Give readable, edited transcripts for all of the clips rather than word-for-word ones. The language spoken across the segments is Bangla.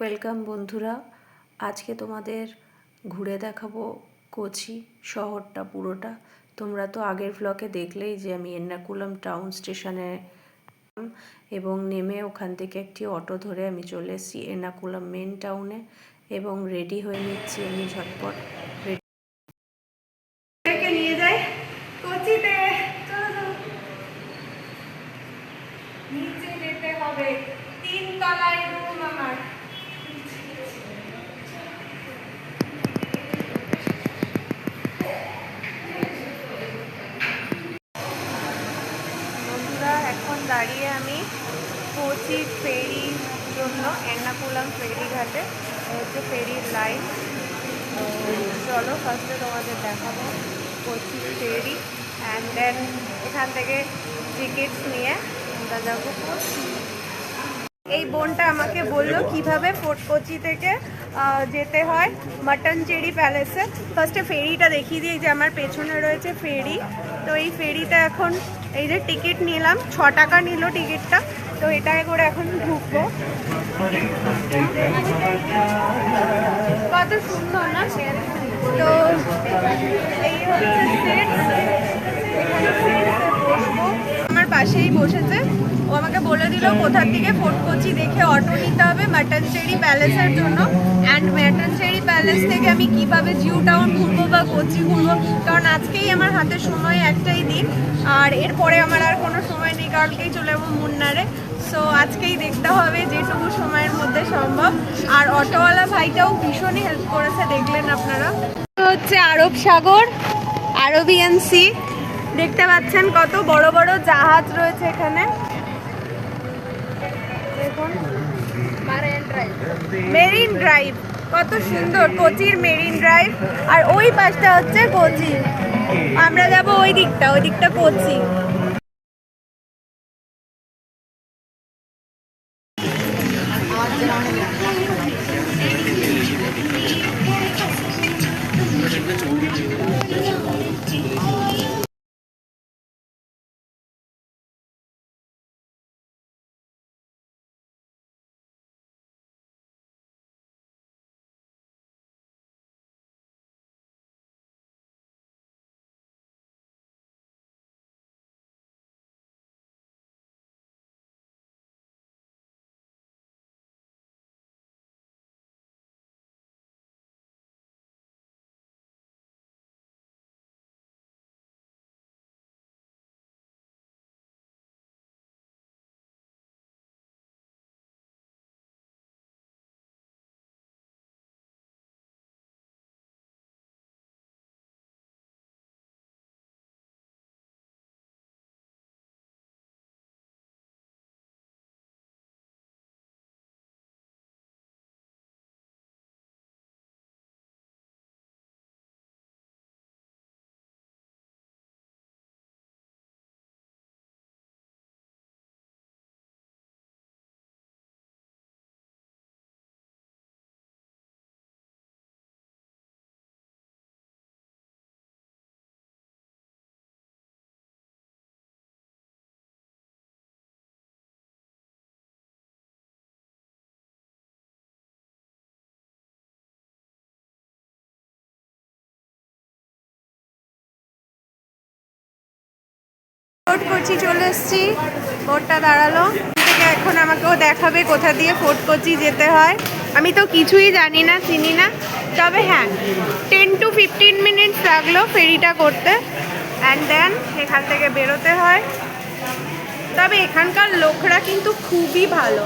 ওয়েলকাম বন্ধুরা, আজকে তোমাদের ঘুরে দেখাবো কোচি শহরটা পুরোটা। তোমরা তো আগের ব্লগে দেখলেই যে আমি এর্নাকুলাম টাউন স্টেশনে এবং নেমে ওখান থেকে একটি অটো ধরে আমি চলে এসেছি এর্নাকুলাম মেন টাউনে এবং রেডি হয়ে নিচ্ছি আমি ঝটপট। নিয়ে যাই কোচিতে, নিচে যেতে হবে, 3 তলায় রুম আমার। বন্ধুরা, এখন দাঁড়িয়ে আমি কোচি ফেরির জন্য এর্নাকুলাম ফেরিঘাটে। হচ্ছে ফেরির লাইন। চলো ফার্স্টে তোমাদের দেখাবো কোচি ফেরি, অ্যান্ড দেন এখান থেকে টিকিটস নিয়ে আমরা যাবো কোচি। এই বোনটা আমাকে বললো কিভাবে ফোর্ট কোচি থেকে যেতে হয় মাটনচেরি প্যালেসে। ফার্স্টে ফেরিটা দেখিয়ে দিই, যে আমার পেছনে রয়েছে ফেরি। তো এই ফেরিটা এখন এই যে টিকিট নিলাম, 6 টাকা নিল টিকিটটা। তো এটাকে করে এখন ঢুকবো। কত সুন্দর না? তো এই হচ্ছে সিট, এখানে বসবো। আমার পাশেই বসেছে, ও আমাকে বলে দিল কোথা থেকে ফোর্ট কোচি দেখে অটো নিতে হবে মাটনচেরি প্যালেসের জন্য। অ্যান্ড মাটনচেরি প্যালেস থেকে আমি কিভাবে জিউ টাউন ঘুরবো বা কোচি ঘুরবো, কারণ আজকেই আমার হাতে সময় একটাই দিন, আর এরপরে আমার আর কোনো সময় নেই, কালকেই চলে যাবো মুন্নারে। সো আজকেই দেখতে হবে যেটুকু সময়ের মধ্যে সম্ভব। আর অটোওয়ালা ভাইটাও ভীষণই হেল্প করেছে, দেখলেন আপনারা। হচ্ছে আরব সাগর, আরবিয়ান সি। দেখতে পাচ্ছেন কত বড় বড় জাহাজ রয়েছে এখানে। দেখুন মেরিন ড্রাইভ, কত সুন্দর কোচির মেরিন ড্রাইভ। আর ওই পাশটা হচ্ছে কোচি, আমরা যাব ওই দিকটা কোচি। ফোর্ট কোচি চলে এসেছি, বোটটা দাঁড়ালো। থেকে এখন আমাকেও দেখাবে কোথা দিয়ে ফোর্ট কোচি যেতে হয়। আমি তো কিছুই জানি না, চিনি না। তবে হ্যাঁ, 10 to 15 মিনিটস লাগলো ফেরিটা করতে। অ্যান্ড দেন এখান থেকে বেরোতে হয়। তবে এখানকার লোকরা কিন্তু খুবই ভালো।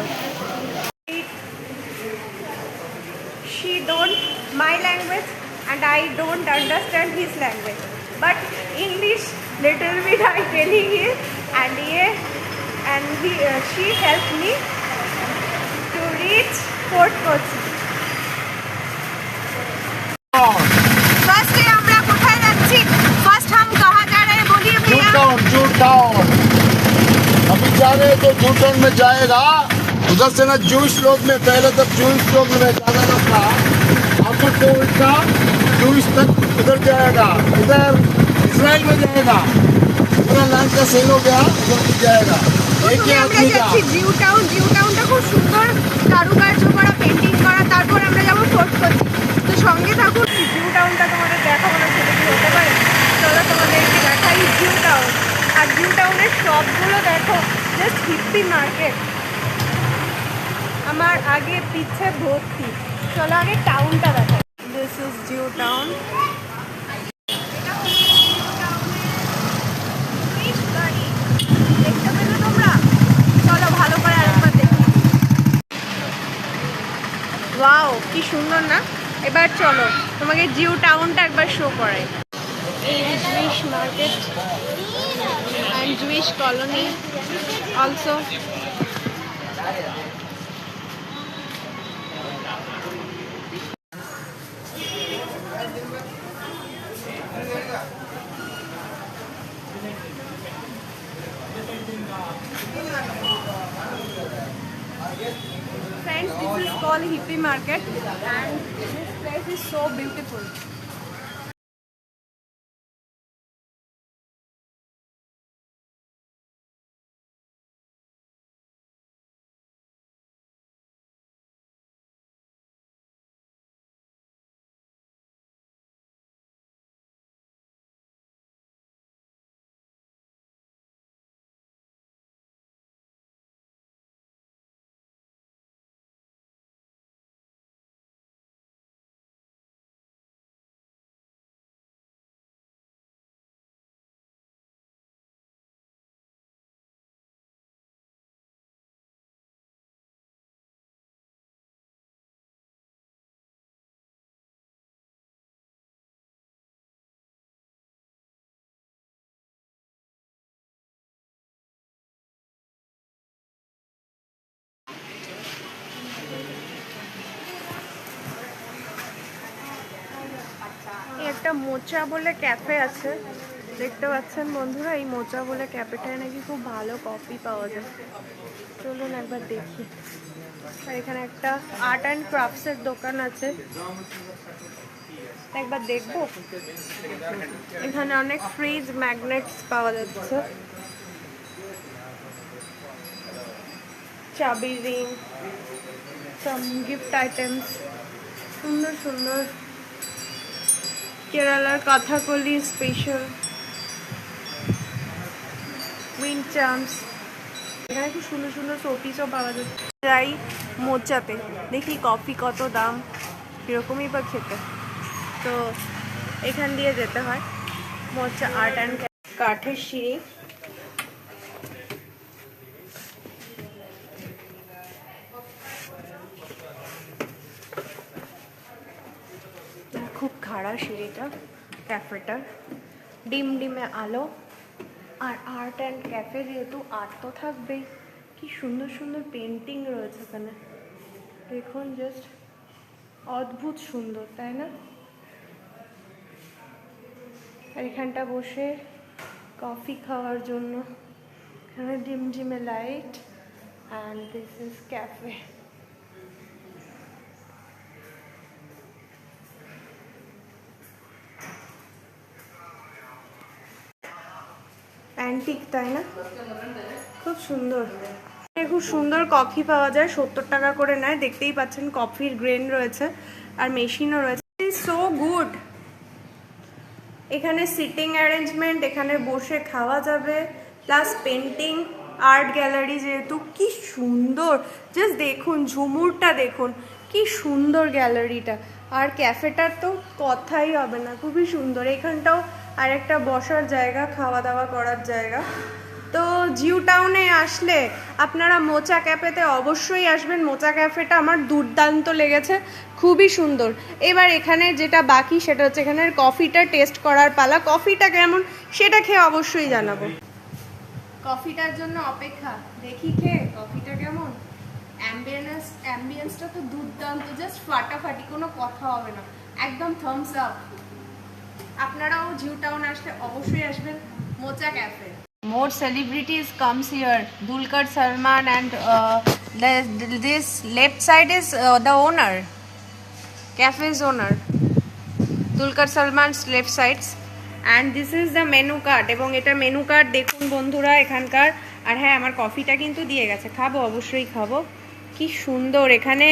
She don't my language and I don't understand his language, but English little bit I telling him, and she helped me to reach Fort Kochi. First আমরা কোথায় যাচ্ছি? First हम कहाँ जा रहे हैं बोलिए भैया? जू टाउन अभी जा रहे हैं, तो जू टाउन में जाएगा। उधर से ना जूस लोग में, पहले तक जूस लोग में ज्यादा रखा, आपको तो उल्टा जूस तक उधर जाएगा, इधर इसराइल में जाएगा, पूरा लैंड का सेल हो गया, उधर जाएगा। एक ही आदमी का जिउ टाउनটা খুব সুন্দর কারুকার্য করা, পেন্টিং আগে পিছে ভর্তি। চলো আগে টাউনটা দেখাই। This is Jio town. দেখতে পেলে তোমরা? চলো ভালো করে আরেকবার দেখি। ওয়াও কি সুন্দর না? এবার চলো তোমাকে জিও টাউনটা একবার শো করাই। এই Jewish market and Jewish colony also. Friends, this is called Hippie Market and this place is so beautiful. একটা মোচা বলে ক্যাফে আছে, দেখতে পাচ্ছেন বন্ধুরা। এই মোচা বলে ক্যাফেটায় নাকি খুব ভালো কফি পাওয়া যায়। চলুন একবার দেখি। আর এখানে একটা আর্ট অ্যান্ড ক্রাফটসের দোকান আছে, একবার দেখবো। এখানে অনেক ফ্রিজ ম্যাগনেটস পাওয়া যাচ্ছে, চাবি রিং, সাম গিফট আইটেমস, সুন্দর সুন্দর কেরালার কথাকলি স্পেশাল উইন্ড চার্মস। এখানে খুব সুন্দর সুন্দর শোপিসও পাওয়া যাচ্ছে। যাই মোচাতে, দেখি কফি কত দাম, কীরকমই বা খেতে। তো এখান দিয়ে যেতে হয়। মোচা আর্ট অ্যান্ড কাঠের সিঁড়ি, খুব খাড়া সিঁড়িটা ক্যাফেটার। ডিম ডিমে আলো আর আর্ট অ্যান্ড ক্যাফে, যেহেতু আর্ট তো থাকবেই। কি সুন্দর সুন্দর পেন্টিং রয়েছে এখানে, দেখুন জাস্ট অদ্ভুত সুন্দর, তাই না? আর এখানটা বসে কফি খাওয়ার জন্য এখানে ডিম ডিমে light and this is cafe. Antique, তাই না? খুব সুন্দর, খুব সুন্দর কফি পাওয়া যায়। 70 টাকা করে নেয়, দেখতেই পাচ্ছেন। কফির গ্রেন রয়েছে আর মেশিনও রয়েছে। So good. এখানে সিটিং অ্যারেঞ্জমেন্ট, এখানে বসে খাওয়া যাবে, প্লাস পেন্টিং, আর্ট গ্যালারি। যেহেতু কি সুন্দর, জাস্ট দেখুন ঝুমুরটা দেখুন, কি সুন্দর গ্যালারিটা। আর ক্যাফেটার তো কথাই হবে না, খুবই সুন্দর। এখানটাও আর একটা বসার জায়গা, খাওয়া দাওয়া করার জায়গা। তো জিও টাউনে আসলে আপনারা মোচা ক্যাফেতে অবশ্যই আসবেন। মোচা ক্যাফেটা আমার দুর্দান্ত লেগেছে, খুবই সুন্দর। এবার এখানে যেটা বাকি সেটা হচ্ছে এখানের কফিটা টেস্ট করার পালা। কফিটা কেমন সেটা খেয়ে অবশ্যই জানাবো। কফিটার জন্য অপেক্ষা, দেখি খেয়ে কফিটা কেমন। অ্যাম্বিয়েন্সটা তো দুর্দান্ত, জাস্ট ফাটাফাটি, কোনো কথা হবে না, একদম থামস আপ। আপনারাও জিও টাউন আসলে অবশ্যই আসবেন মোচা cafe. More celebrities comes here. Dulquer Salman and this left side is the owner, cafe's owner. Dulquer Salman's left sides and this is the menu card. এবং এটা মেনু কার্ড দেখুন বন্ধুরা এখানকার। আর হ্যাঁ, আমার কফিটা কিন্তু দিয়ে গেছে, খাবো, অবশ্যই খাবো। কি সুন্দর। এখানে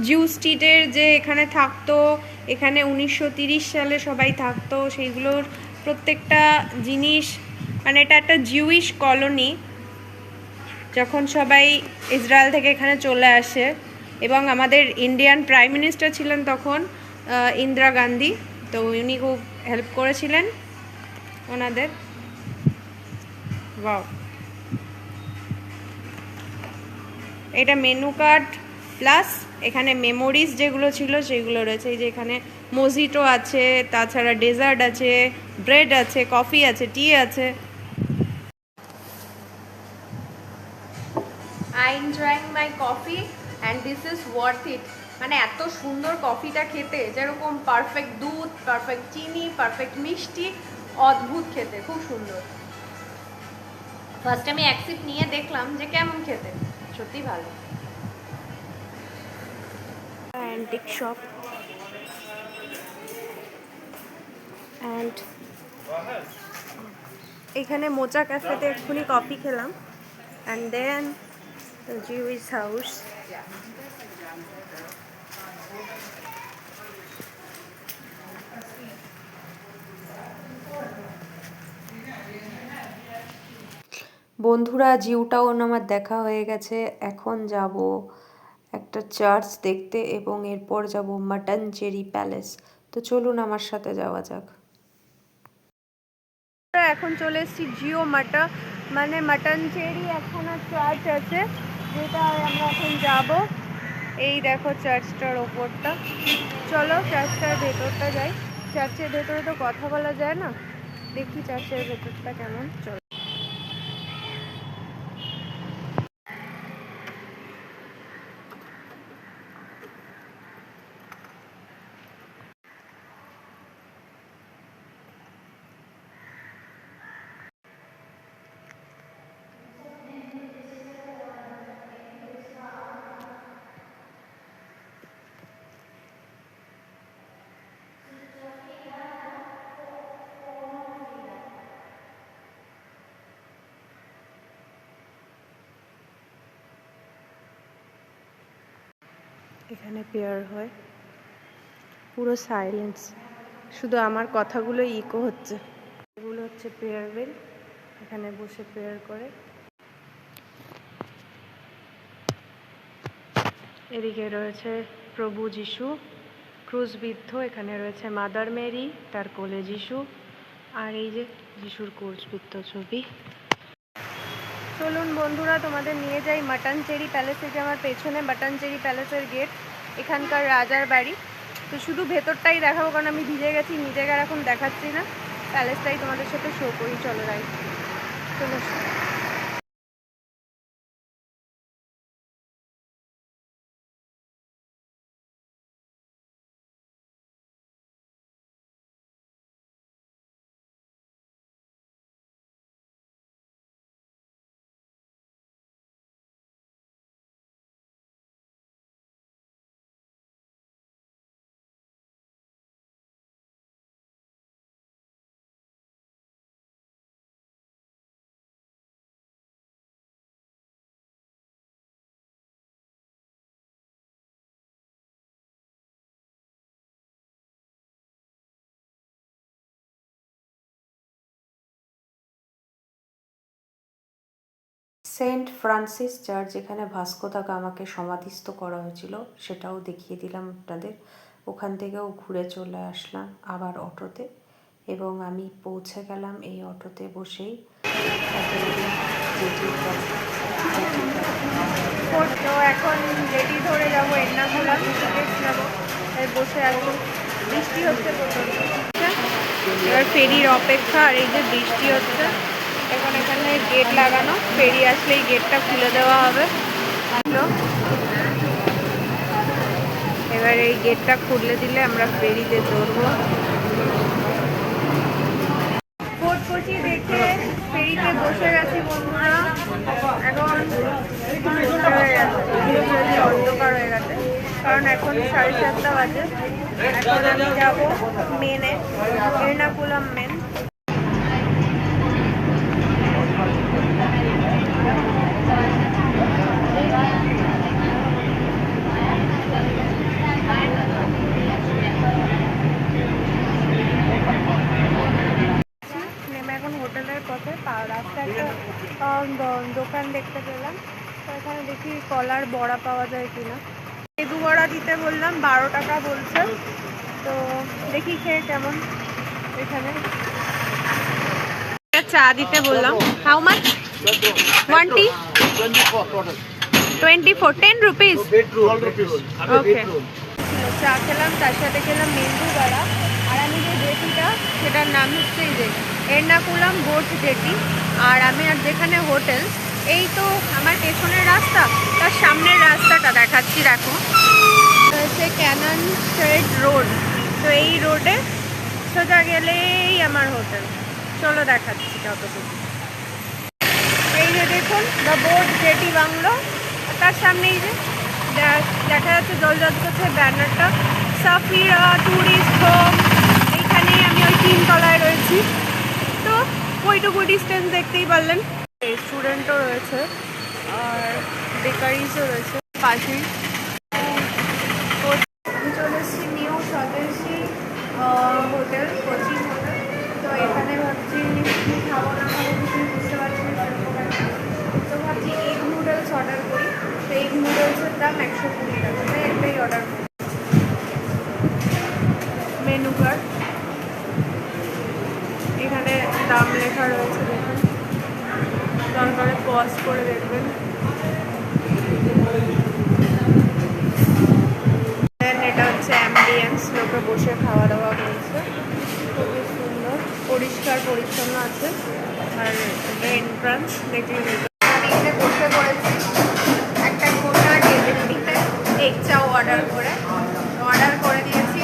জিউ স্ট্রিটের যে এখানে থাকতো, এখানে 1930 সালে সবাই থাকতো, সেইগুলোর প্রত্যেকটা জিনিস, মানে এটা একটা জিউইশ কলোনি। যখন সবাই ইসরায়েল থেকে এখানে চলে আসে এবং আমাদের ইন্ডিয়ান প্রাইম মিনিস্টার ছিলেন তখন ইন্দিরা গান্ধী, তো উনি খুব হেল্প করেছিলেন ওনাদের। ওয়াও, এটা মেনু কার্ড প্লাস এখানে মেমোরিজ যেগুলো ছিল সেগুলো রয়েছে। এই যে এখানে মোজিটো আছে, তাছাড়া ডেজার্ট আছে, ব্রেড আছে, কফি আছে, টি আছে। I enjoying my coffee and this is worth it. মানে এত সুন্দর কফিটা খেতে, যেরকম পারফেক্ট দুধ, পারফেক্ট চিনি, পারফেক্ট মিষ্টি, অদ্ভুত খেতে, খুব সুন্দর। ফার্স্ট আমি এক সিপ নিয়ে দেখলাম যে কেমন খেতে, সত্যি ভালো। অ্যান্টিক শপ অ্যান্ড এখানে মোচা ক্যাফেতে এক্ষুনি কফি খেলাম। And then the Jewish house. বন্ধুরা, জিউ টাউন আমার দেখা হয়ে গেছে। এখন যাব একটা চার্চ দেখতে এবং এরপর যাব মাটনচেরি প্যালেস। তো চলুন আমার সাথে যাওয়া যাক। এখন চলে এসেছি জিও মাটা, মানে মাটনচেরি একখানা চার্চ আছে, যেটা আমরা এখন যাব। এই দেখো চার্চটার ওপরটা। চলো চার্চটার ভেতরটা যাই। চার্চের ভেতরে তো কথা বলা যায় না, দেখি চার্চের ভেতরটা কেমন। চলো। এখানে প্রেয়ার হয়, পুরো সাইলেন্স, শুধু আমার কথাগুলো ইকো হচ্ছে। এগুলো হচ্ছে প্রেয়ার বেল, এখানে বসে প্রেয়ার করে। এদিকে রয়েছে প্রভু যিশু ক্রুশবিদ্ধ, এখানে রয়েছে মাদার মেরি, তার কোলে যিশু, আর এই যে যিশুর ক্রুশবিদ্ধ ছবি। চলুন বন্ধুরা, তোমাদের নিয়ে যাই মাটনচেরি প্যালেসে। যে আমার পেছনে মাটনচেরি প্যালেসের গেট, এখানকার রাজার বাড়ি। তো শুধু ভেতরটাই দেখাবো, কারণ আমি ভিজে গেছি, নিজেকে আর এখন দেখাচ্ছি না। প্যালেসটাই তোমাদের সাথে শো করি। চলো রাই, চলো। সেন্ট ফ্রান্সিস চার্চ, যেখানে ভাস্কো দা গামাকে সমাধিস্থ করা হয়েছিল, সেটাও দেখিয়ে দিলাম আপনাদের। ওখান থেকেও ঘুরে চলে আসলাম আবার অটোতে, এবং আমি পৌঁছে গেলাম এই অটোতে বসেই। তো এখন রেডি ধরে যাবো এর্নাকুলাম, যাবো, বসে আছি। বৃষ্টি হচ্ছে প্রচণ্ড, এবার ফেরির অপেক্ষা। আর এই যে বৃষ্টি হচ্ছে, এখন এখানে গেট লাগানো, ফেরি আসলেই গেটটা খুলে দেওয়া হবে। এবার এই গেটটা খুলে দিলে আমরা ফেরিতে চড়বো। ফোর্ট কোচি দেখে ফেরিতে বসে গেছি বন্ধুরা। এখন অন্ধকার হয়ে গেছে, কারণ এখন 7:30 বাজে। এখন আমি যাবো মেনে, এর্নাকুলাম মেন। হোটেলের পথে রাস্তায় একটা দোকান দেখতে পেলাম, তো এখানে দেখি কলার বড়া পাওয়া যায় কিনা। দু বড়া দিতে বললাম, 12 টাকা বলছে। তো দেখি খেয়ে কেমন। এখানে চা দিতে বললাম। How much? 1 টি? 24, 10 rupees? ওকে, চা খেলাম, তার সাথে খেলাম মেন্দু বড়া। আর আমি যে জেটিটা, সেটার নাম হচ্ছে এই যে এর্নাকুলাম বোট জেটি। আর আমি আর যেখানে হোটেল, এই তো আমার পেছনের রাস্তা, তার সামনের রাস্তাটা দেখাচ্ছি, দেখো হচ্ছে ক্যানন স্ট্রেট রোড। তো এই রোডে সোজা গেলেই আমার হোটেল। চলো দেখাচ্ছি কতটুকু। এই যে দেখুন দ্য বোট জেটি বাংলো, তার সামনেই যে দেখা যাচ্ছে জল করছে ব্যানারটা, সাফিরা ট্যুরিস্ট হোম। এইখানেই আমি ওই 3 তলায় রয়েছি। তো ওইটুকু ডিস্টেন্স দেখতেই পারলেন। রেস্টুরেন্টও রয়েছে আর বেকারিজও রয়েছে পাশেই। আমি চলে এসেছি নিউ স্বদেশী হোটেল, কোচিং হোটেল। তো এখানে ভাবছি কি খাবো না খাবো কিছুই বুঝতে পারছি না সেরকম একটা। তো ভাবছি এগ নুডলস অর্ডার করি। তো এগ নুডলসের দাম 120 টাকা, তাই একটাই অর্ডার করি। মেনু কার্ড, এখানে দাম লেখা রয়েছে, দেখুন, দরকারে পজ করে দেখবেন। এটা হচ্ছে অ্যাম্বিয়েন্স, লোকে বসে খাওয়া দাওয়া করছে, খুবই সুন্দর, পরিষ্কার পরিচ্ছন্ন আছে। আর এন্ট্রান্স দেখলে আমি এখানে বসে পড়েছি একটা গোটা ডেলিভারিতে এগ চাও অর্ডার করে দিয়েছি।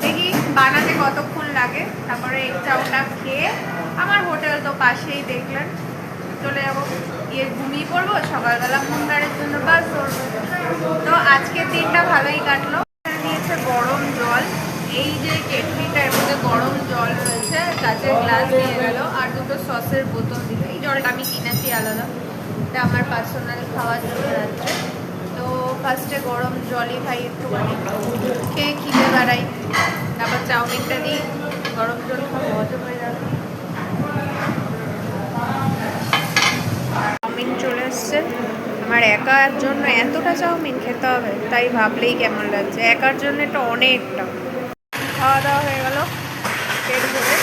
দেখি বানাতে কতক্ষণ লাগে, তারপরে এগ চাওটা খেয়ে আমার হোটেল তো পাশেই, দেখলেন, চলে যাবো, গিয়ে ঘুমিয়ে পড়বো, সকালবেলা মুন্ডারের জন্য বাস ধরবো। তো আজকের দিনটা ভালোই কাটলো। নিয়েছে গরম জল, এই যে কেটলিটার মধ্যে গরম জল রয়েছে, কাঁচের গ্লাস দিয়ে গেল, আর দুটো সসের বোতল দিল। এই জলটা আমি কিনেছি আলাদা, এটা আমার পার্সোনাল খাওয়ার জন্য রাত্রে। তো ফার্স্টে গরম জলই খাই একটুখানি, খেয়ে খিদে বাড়াই, তারপর চাউমিনটা দিই, গরম জল খাওয়া হজম হয়ে যাবে। চাউমিন চলে এসছে। আমার একার জন্য এতটা চাউমিন খেতে হবে, তাই ভাবলেই কেমন লাগছে। একার জন্য এটা অনেকটা। খাওয়া দাওয়া হয়ে গেল পেট ভরে,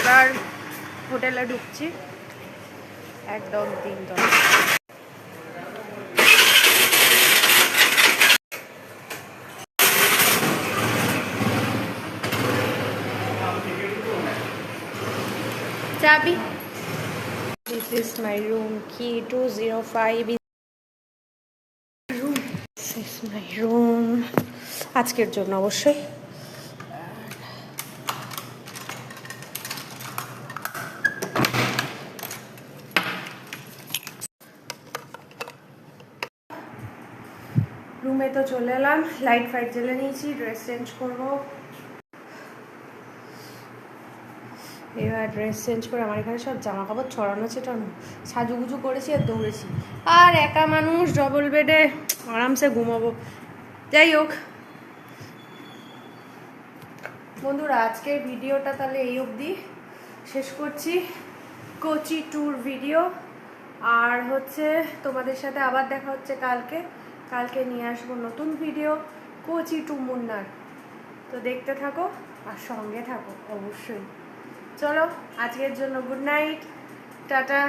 এবার হোটেলে ঢুকছি, একদম 3 তলা। চাবি। This is my room, key 205 room. This is my room. আজকের জন্য অবশ্যই। রুমে তো চলে এলাম, লাইট ফাইট জ্বেলে নিয়েছি, ড্রেস চেঞ্জ করবো। এবার ড্রেস চেঞ্জ করে আমার এখানে সব জামা কাপড় ছড়ানো ছেটানো, সাজুগুজু করেছি আর দৌড়েছি। আর একা মানুষ, ডবল বেডে আরামসে ঘুমাবো। যাই হোক বন্ধুরা, আজকের ভিডিওটা তাহলে এই অবধি শেষ করছি, কোচি ট্যুর ভিডিও। আর হচ্ছে তোমাদের সাথে আবার দেখা হচ্ছে কালকে নিয়ে আসবো নতুন ভিডিও, কোচি টু মুন্নার। তো দেখতে থাকো আর সঙ্গে থাকো অবশ্যই। চলো আজকের জন্য গুড নাইট, টাটা।